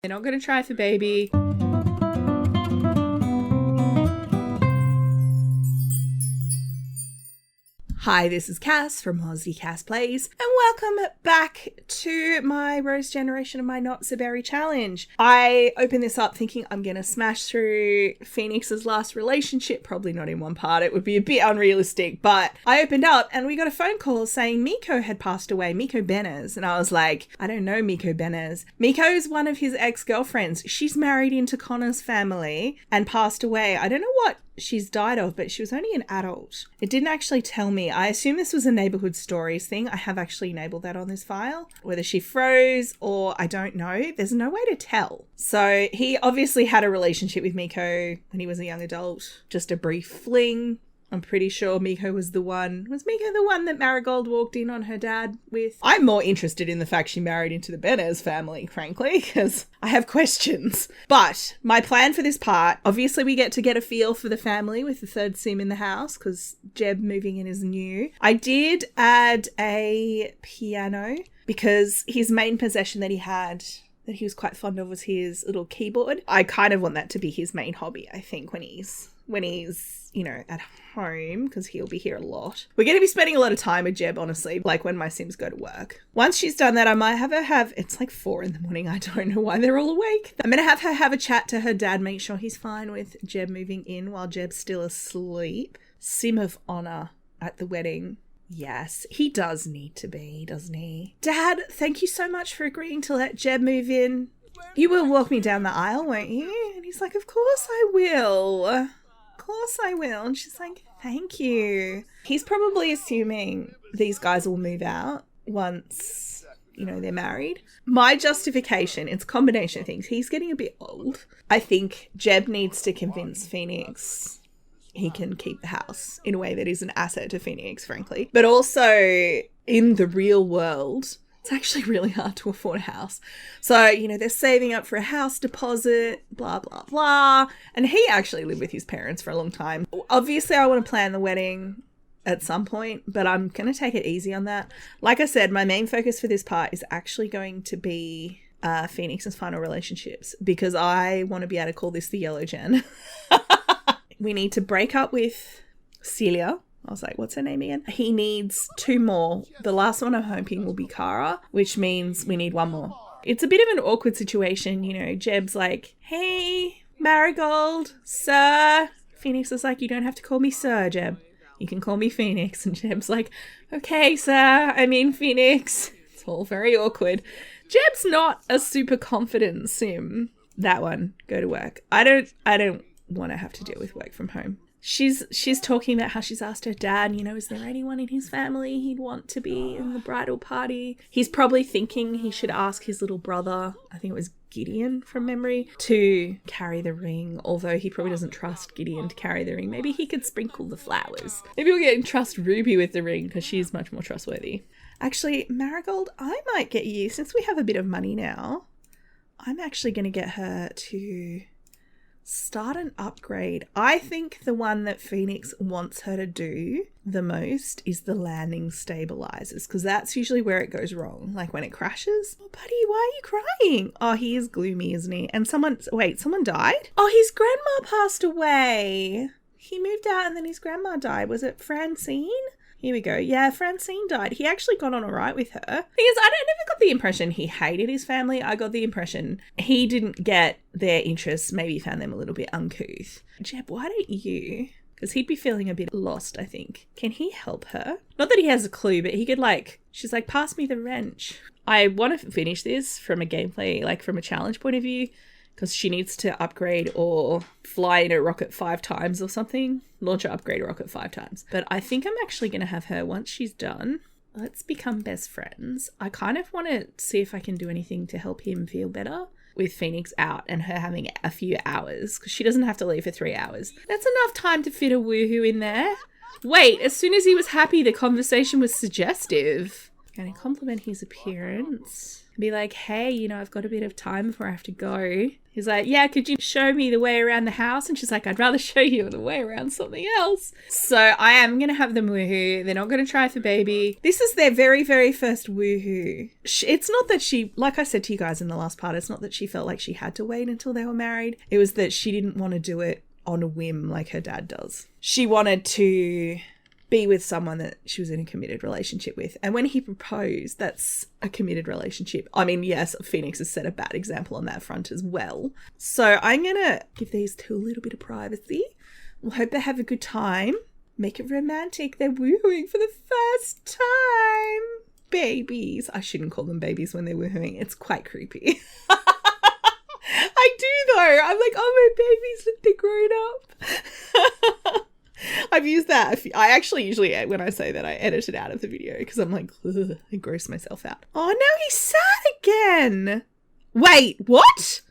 They're not going to try for baby. Hi, this is Cass from Aussie Cass Plays, and welcome back to my Rose Generation of My Not So Berry challenge. I opened this up thinking I'm going to smash through Phoenix's last relationship, probably not in one part, it would be a bit unrealistic, but I opened up and we got a phone call saying Miko had passed away, Miko Benez, and I was like, I don't know Miko Benez. Miko is one of his ex-girlfriends. She's married into Connor's family and passed away. I don't know what she's died of, but she was only an adult. It didn't actually tell me. I assume this was a neighborhood stories thing. I have actually enabled that on this file. Whether she froze or I don't know, there's no way to tell. So he obviously had a relationship with Miko when he was a young adult, just a brief fling. I'm pretty sure Miko was the one. Was Miko the one that Marigold walked in on her dad with? I'm more interested in the fact she married into the Benez family, frankly, because I have questions. But my plan for this part, obviously we get a feel for the family with the third sim in the house because Jeb moving in is new. I did add a piano because his main possession that he had that he was quite fond of was his little keyboard. I kind of want that to be his main hobby, I think, when he's you know, at home, because he'll be here a lot. We're going to be spending a lot of time with Jeb, honestly, like when my Sims go to work. Once she's done that, I might have her it's like 4 a.m. I don't know why they're all awake. I'm going to have her have a chat to her dad, make sure he's fine with Jeb moving in while Jeb's still asleep. Sim of honor at the wedding. Yes, he does need to be, doesn't he? Dad, thank you so much for agreeing to let Jeb move in. You will walk me down the aisle, won't you? And he's like, of course I will. Course I will. And she's like, thank you. He's probably assuming these guys will move out once, you know, they're married. My justification, it's a combination of things. He's getting a bit old. I think Jeb needs to convince Phoenix he can keep the house in a way that is an asset to Phoenix, frankly. But also in the real world, it's actually really hard to afford a house. So, you know, they're saving up for a house deposit, blah, blah, blah. And he actually lived with his parents for a long time. Obviously, I want to plan the wedding at some point, but I'm going to take it easy on that. Like I said, my main focus for this part is actually going to be Phoenix's final relationships because I want to be able to call this the Yellow Gen. We need to break up with Celia. I was like, what's her name again? He needs 2 more. The last one I'm hoping will be Kara, which means we need 1 more. It's a bit of an awkward situation, you know. Jeb's like, hey, Marigold, sir. Phoenix is like, you don't have to call me sir, Jeb. You can call me Phoenix. And Jeb's like, okay, sir, I mean Phoenix. It's all very awkward. Jeb's not a super confident sim. That one, go to work. I don't want to have to deal with work from home. She's talking about how she's asked her dad, you know, is there anyone in his family he'd want to be in the bridal party? He's probably thinking he should ask his little brother, I think it was Gideon from memory, to carry the ring, although he probably doesn't trust Gideon to carry the ring. Maybe he could sprinkle the flowers. Maybe we'll trust Ruby with the ring because she's much more trustworthy. Actually, Marigold, I might get you, since we have a bit of money now, I'm actually going to get her to start an upgrade. I think the one that Phoenix wants her to do the most is the landing stabilizers, because that's usually where it goes wrong, like when it crashes. Oh, buddy, why are you crying? Oh, he is gloomy, isn't he? And someone died? Oh, his grandma passed away. He moved out and then his grandma died. Was it Francine? Here we go. Yeah, Francine died. He actually got on all right with her. Thing is, I never got the impression he hated his family. I got the impression he didn't get their interests, maybe found them a little bit uncouth. Jeb, why don't you? Because he'd be feeling a bit lost, I think. Can he help her? Not that he has a clue, but he could she's like, pass me the wrench. I want to finish this from a gameplay, like from a challenge point of view, because she needs to upgrade or fly in a rocket 5 times or something. Launch or upgrade a rocket 5 times. But I think I'm actually going to have her, once she's done, let's become best friends. I kind of want to see if I can do anything to help him feel better with Phoenix out and her having a few hours, because she doesn't have to leave for 3 hours. That's enough time to fit a woohoo in there. Wait, as soon as he was happy, the conversation was suggestive. Going to compliment his appearance. Be like, hey, you know, I've got a bit of time before I have to go. He's like, yeah, could you show me the way around the house? And she's like, I'd rather show you the way around something else. So I am going to have them woohoo. They're not going to try for baby. This is their very, very first woohoo. It's not that she, like I said to you guys in the last part, it's not that she felt like she had to wait until they were married. It was that she didn't want to do it on a whim like her dad does. She wanted to be with someone that she was in a committed relationship with. And when he proposed, that's a committed relationship. I mean, yes, Phoenix has set a bad example on that front as well. So I'm going to give these two a little bit of privacy. We'll hope they have a good time. Make it romantic. They're woohooing for the first time. Babies. I shouldn't call them babies when they're woohooing. It's quite creepy. I do though. I'm like, oh, my babies, look, they're grown up. I've used that. I actually usually, when I say that, I edit it out of the video because I'm like, ugh, I gross myself out. Oh, now he's sad again. Wait, what?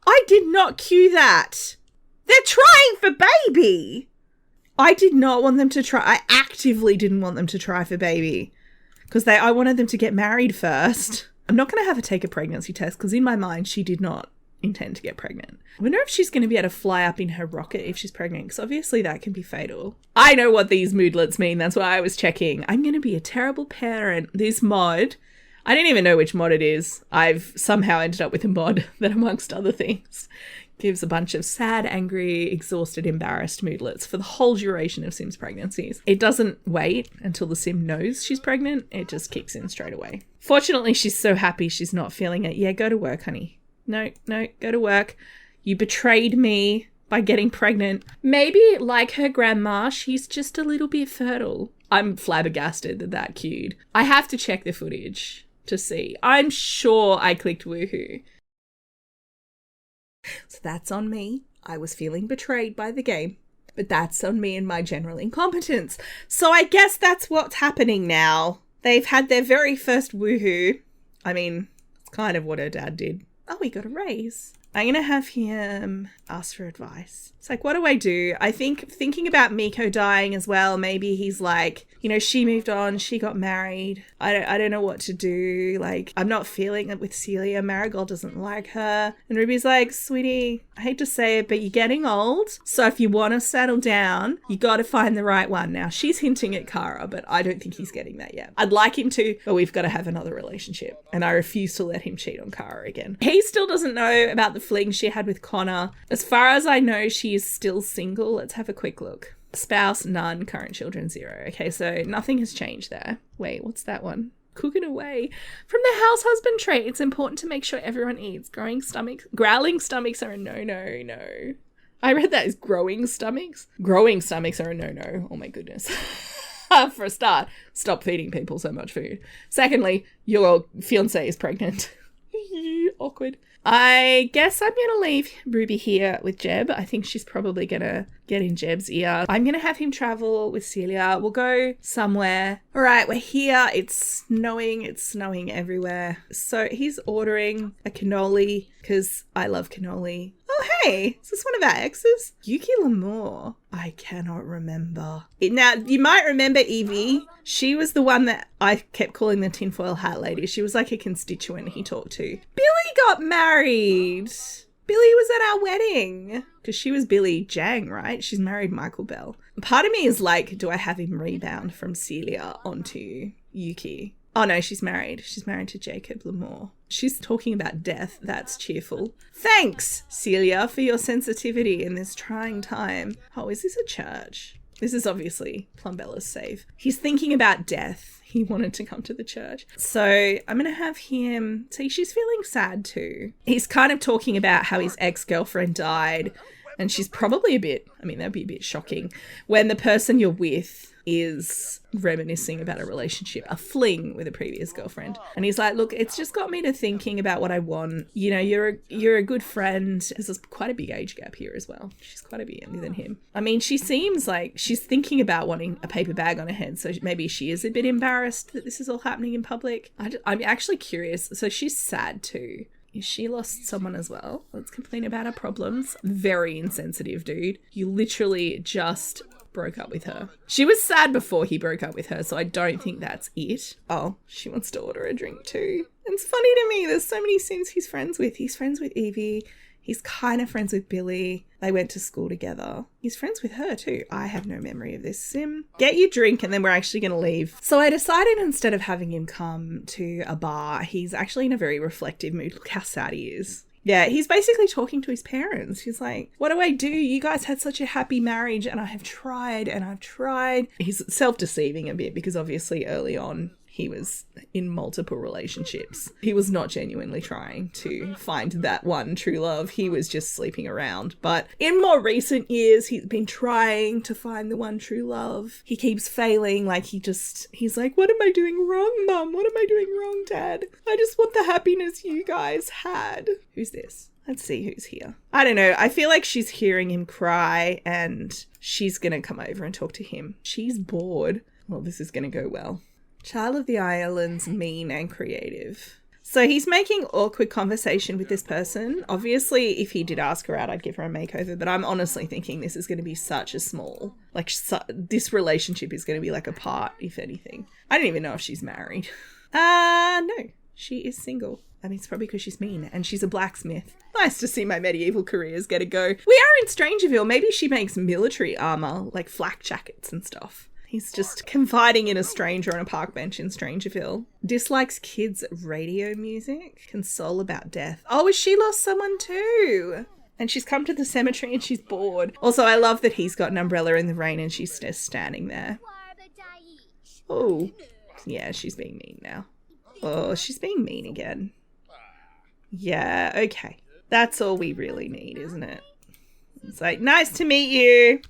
I did not cue that. They're trying for baby. I did not want them to try. I actively didn't want them to try for baby because I wanted them to get married first. I'm not going to have her take a pregnancy test because in my mind, she did not intend to get pregnant. I wonder if she's going to be able to fly up in her rocket if she's pregnant, because obviously that can be fatal. I know what these moodlets mean. That's why I was checking. I'm going to be a terrible parent. This mod, I don't even know which mod it is. I've somehow ended up with a mod that, amongst other things, gives a bunch of sad, angry, exhausted, embarrassed moodlets for the whole duration of Sim's pregnancies. It doesn't wait until the Sim knows she's pregnant. It just kicks in straight away. Fortunately, she's so happy she's not feeling it. Yeah, go to work, honey. No, go to work. You betrayed me by getting pregnant. Maybe, like her grandma, she's just a little bit fertile. I'm flabbergasted that cued. I have to check the footage to see. I'm sure I clicked woohoo. So that's on me. I was feeling betrayed by the game. But that's on me and my general incompetence. So I guess that's what's happening now. They've had their very first woohoo. I mean, it's kind of what her dad did. Oh, we got a raise. I'm going to have him ask for advice. It's like, what do I do? I think thinking about Miko dying as well, maybe he's like, you know, she moved on, she got married. I don't know what to do. Like, I'm not feeling it with Celia. Marigold doesn't like her. And Ruby's like, sweetie, I hate to say it, but you're getting old. So if you want to settle down, you got to find the right one. Now, she's hinting at Kara, but I don't think he's getting that yet. I'd like him to, but we've got to have another relationship. And I refuse to let him cheat on Kara again. He still doesn't know about the fling she had with Connor. As far as I know, she is still single. Let's have a quick look. Spouse, none. Current children, 0. Okay, so nothing has changed there. Wait, what's that one? Cooking away. From the house husband trait, it's important to make sure everyone eats. Growling stomachs are a no. I read that as growing stomachs. Growing stomachs are a no. Oh my goodness. For a start, stop feeding people so much food. Secondly, your fiancé is pregnant. Awkward. I guess I'm going to leave Ruby here with Jeb. I think she's probably going to get in Jeb's ear. I'm going to have him travel with Celia. We'll go somewhere. All right, we're here. It's snowing. It's snowing everywhere. So he's ordering a cannoli because I love cannoli. Oh, hey, is this one of our exes? Yuki Lamour. I cannot remember. Now, you might remember Evie. She was the one that I kept calling the tinfoil hat lady. She was like a constituent he talked to. Billy got married. Billy was at our wedding. Because she was Billy Jang, right? She's married Michael Bell. Part of me is like, do I have him rebound from Celia onto Yuki? Oh no, she's married. She's married to Jacob Lamour. She's talking about death. That's cheerful. Thanks, Celia, for your sensitivity in this trying time. Oh, is this a church? This is obviously Plumbella's save. He's thinking about death. He wanted to come to the church. So I'm going to have him... See, she's feeling sad too. He's kind of talking about how his ex-girlfriend died. And she's probably a bit... I mean, that'd be a bit shocking. When the person you're with is reminiscing about a relationship, a fling with a previous girlfriend. And he's like, look, it's just got me to thinking about what I want. You know, you're a good friend. There's quite a big age gap here as well. She's quite a bit younger than him. I mean, she seems like she's thinking about wanting a paper bag on her head. So maybe she is a bit embarrassed that this is all happening in public. I'm actually curious. So she's sad too. She lost someone as well. Let's complain about her problems. Very insensitive, dude. You literally just broke up with her. She was sad before he broke up with her, so I don't think that's it. Oh, she wants to order a drink too. It's funny to me. There's so many Sims he's friends with. He's friends with Evie. He's kind of friends with Billy. They went to school together. He's friends with her too. I have no memory of this Sim. Get your drink and then we're actually going to leave. So I decided instead of having him come to a bar, he's actually in a very reflective mood. Look how sad he is. Yeah, he's basically talking to his parents. He's like, what do I do? You guys had such a happy marriage and I have tried and I've tried. He's self-deceiving a bit because obviously early on he was in multiple relationships. He was not genuinely trying to find that one true love. He was just sleeping around. But in more recent years, he's been trying to find the one true love. He keeps failing. Like he's like, what am I doing wrong, Mum? What am I doing wrong, Dad? I just want the happiness you guys had. Who's this? Let's see who's here. I don't know. I feel like she's hearing him cry and she's going to come over and talk to him. She's bored. Well, this is going to go well. Child of the Islands, mean and creative. So he's making awkward conversation with this person. Obviously, if he did ask her out, I'd give her a makeover. But I'm honestly thinking this is going to be such a small, this relationship is going to be like a part, if anything. I don't even know if she's married. No, she is single. I mean, it's probably because she's mean and she's a blacksmith. Nice to see my medieval careers get a go. We are in Strangerville. Maybe she makes military armor, like flak jackets and stuff. He's just confiding in a stranger on a park bench in Strangerville. Dislikes kids' radio music. Console about death. Oh, has she lost someone too? And she's come to the cemetery and she's bored. Also, I love that he's got an umbrella in the rain and she's just standing there. Oh, yeah, she's being mean now. Oh, she's being mean again. Yeah, okay. That's all we really need, isn't it? It's like, nice to meet you.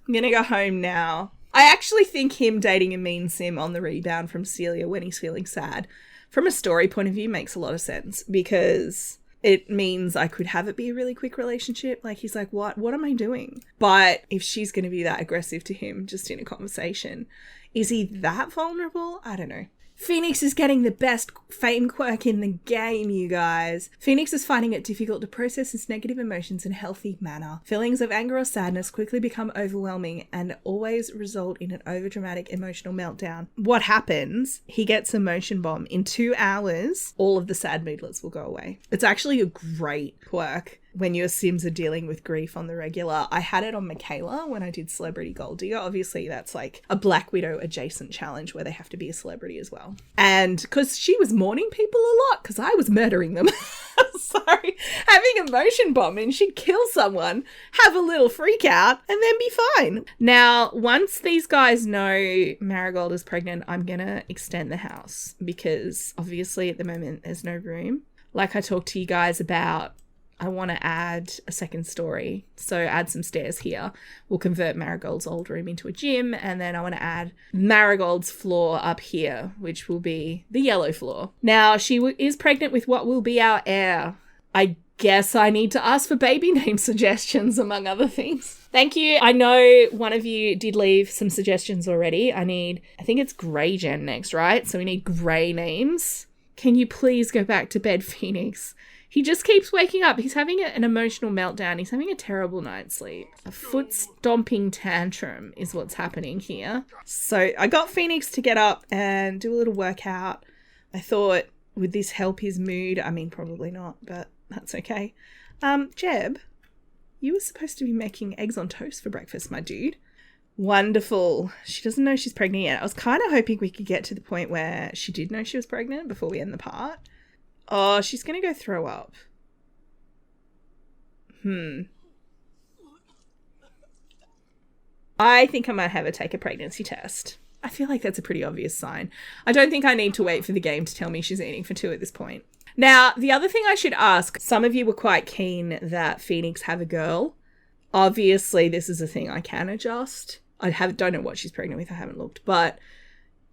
I'm gonna go home now. I actually think him dating a mean Sim on the rebound from Celia when he's feeling sad, from a story point of view, makes a lot of sense because it means I could have it be a really quick relationship. Like, he's like, what am I doing? But if she's going to be that aggressive to him just in a conversation, is he that vulnerable? I don't know. Phoenix is getting the best fame quirk in the game, you guys. Phoenix is finding it difficult to process his negative emotions in a healthy manner. Feelings of anger or sadness quickly become overwhelming and always result in an overdramatic emotional meltdown. What happens? He gets a motion bomb. In 2 hours, all of the sad moodlets will go away. It's actually a great quirk when your Sims are dealing with grief on the regular. I had it on Michaela when I did Celebrity Gold Digger. Obviously, that's like a Black Widow adjacent challenge where they have to be a celebrity as well. And because she was mourning people a lot, because I was murdering them. Sorry, having a motion bomb and she'd kill someone, have a little freak out, and then be fine. Now, once these guys know Marigold is pregnant, I'm going to extend the house because obviously at the moment there's no room. Like I talked to you guys about, I want to add a second story. So add some stairs here. We'll convert Marigold's old room into a gym. And then I want to add Marigold's floor up here, which will be the yellow floor. Now, she is pregnant with what will be our heir. I guess I need to ask for baby name suggestions, among other things. Thank you. I know one of you did leave some suggestions already. I think it's Grey Gen next, right? So we need Grey names. Can you please go back to bed, Phoenix? He just keeps waking up. He's having an emotional meltdown. He's having a terrible night's sleep. A foot stomping tantrum is what's happening here. So I got Phoenix to get up and do a little workout. I thought, would this help his mood? I mean, probably not, but that's okay. Jeb, you were supposed to be making eggs on toast for breakfast, my dude. Wonderful. She doesn't know she's pregnant yet. I was kind of hoping we could get to the point where she did know she was pregnant before we end the part. Oh, she's going to go throw up. I think I might have her take a pregnancy test. I feel like that's a pretty obvious sign. I don't think I need to wait for the game to tell me she's eating for 2 at this point. Now, the other thing I should ask, some of you were quite keen that Phoenix have a girl. Obviously, this is a thing I can adjust. Don't know what she's pregnant with. I haven't looked. But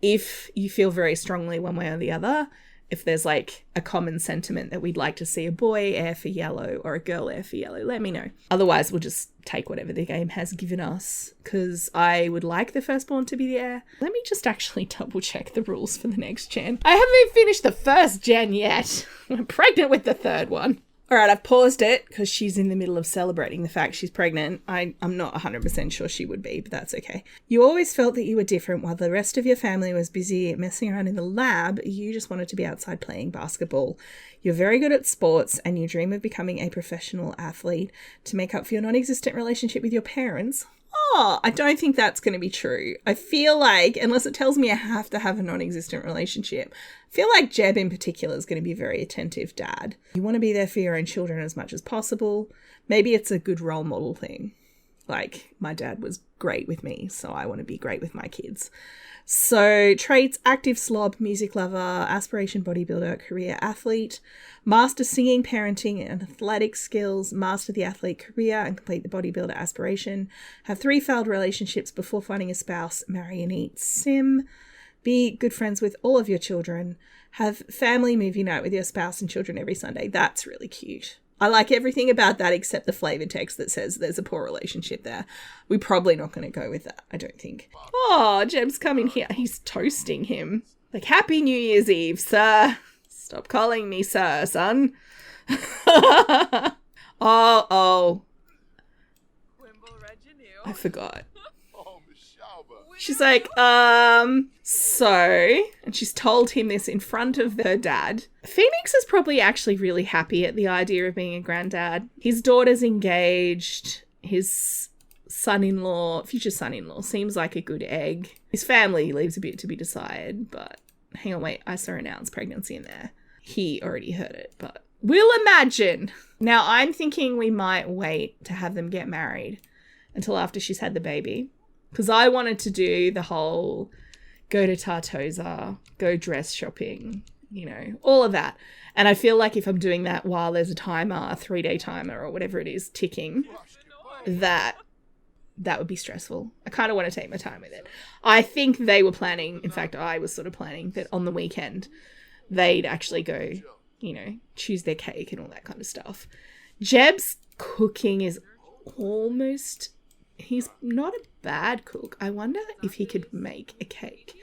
if you feel very strongly one way or the other, if there's like a common sentiment that we'd like to see a boy heir for yellow or a girl heir for yellow, let me know. Otherwise, we'll just take whatever the game has given us because I would like the firstborn to be the heir. Let me just actually double check the rules for the next gen. I haven't even finished the first gen yet. I'm pregnant with the third one. All right, I've paused it because she's in the middle of celebrating the fact she's pregnant. I'm not 100% sure she would be, but that's okay. You always felt that you were different while the rest of your family was busy messing around in the lab. You just wanted to be outside playing basketball. You're very good at sports and you dream of becoming a professional athlete to make up for your non-existent relationship with your parents. Oh, I don't think that's going to be true. I feel like, unless it tells me I have to have a non-existent relationship, I feel like Jeb in particular is going to be a very attentive dad. You want to be there for your own children as much as possible. Maybe it's a good role model thing. Like, my dad was great with me, so I want to be great with my kids. So, traits: active slob, music lover, aspiration bodybuilder, career athlete, master singing, parenting, and athletic skills, master the athlete career and complete the bodybuilder aspiration, have 3 failed relationships before finding a spouse, marry and eat sim, be good friends with all of your children, have family movie night with your spouse and children every Sunday. That's really cute. I like everything about that except the flavor text that says there's a poor relationship there. We're probably not going to go with that, I don't think. Oh, Jeb's coming here. He's toasting him. Like, Happy New Year's Eve, sir. Stop calling me sir, son. Oh. I forgot. She's like, so, and she's told him this in front of her dad. Phoenix is probably actually really happy at the idea of being a granddad. His daughter's engaged. His future son-in-law seems like a good egg. His family leaves a bit to be desired, but hang on, wait, I saw announced pregnancy in there. He already heard it, but we'll imagine. Now, I'm thinking we might wait to have them get married until after she's had the baby. Because I wanted to do the whole go to Tartosa, go dress shopping, all of that. And I feel like if I'm doing that while there's a timer, a 3-day timer or whatever it is ticking, that would be stressful. I kind of want to take my time with it. I think they were planning, in fact, I was sort of planning that on the weekend they'd actually go, choose their cake and all that kind of stuff. Jeb's cooking is he's not a bad cook. I wonder if he could make a cake.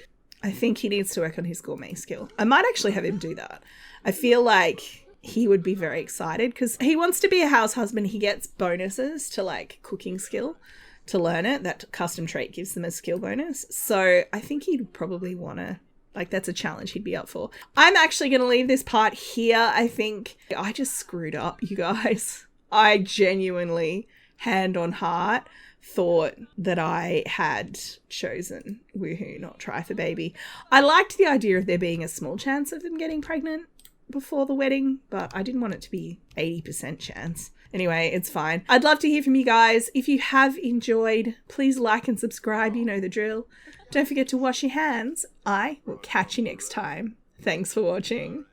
I think he needs to work on his gourmet skill. I might actually have him do that. I feel like he would be very excited because he wants to be a house husband. He gets bonuses to like cooking skill to learn it. That custom trait gives them a skill bonus. So I think he'd probably want to, that's a challenge he'd be up for. I'm actually going to leave this part here. I think I just screwed up, you guys. I genuinely, hand on heart, thought that I had chosen woohoo, not try for baby. I liked the idea of there being a small chance of them getting pregnant before the wedding, but I didn't want it to be 80% chance. Anyway, it's fine. I'd love to hear from you guys. If you have enjoyed, please like and subscribe. You know the drill. Don't forget to wash your hands. I will catch you next time. Thanks for watching.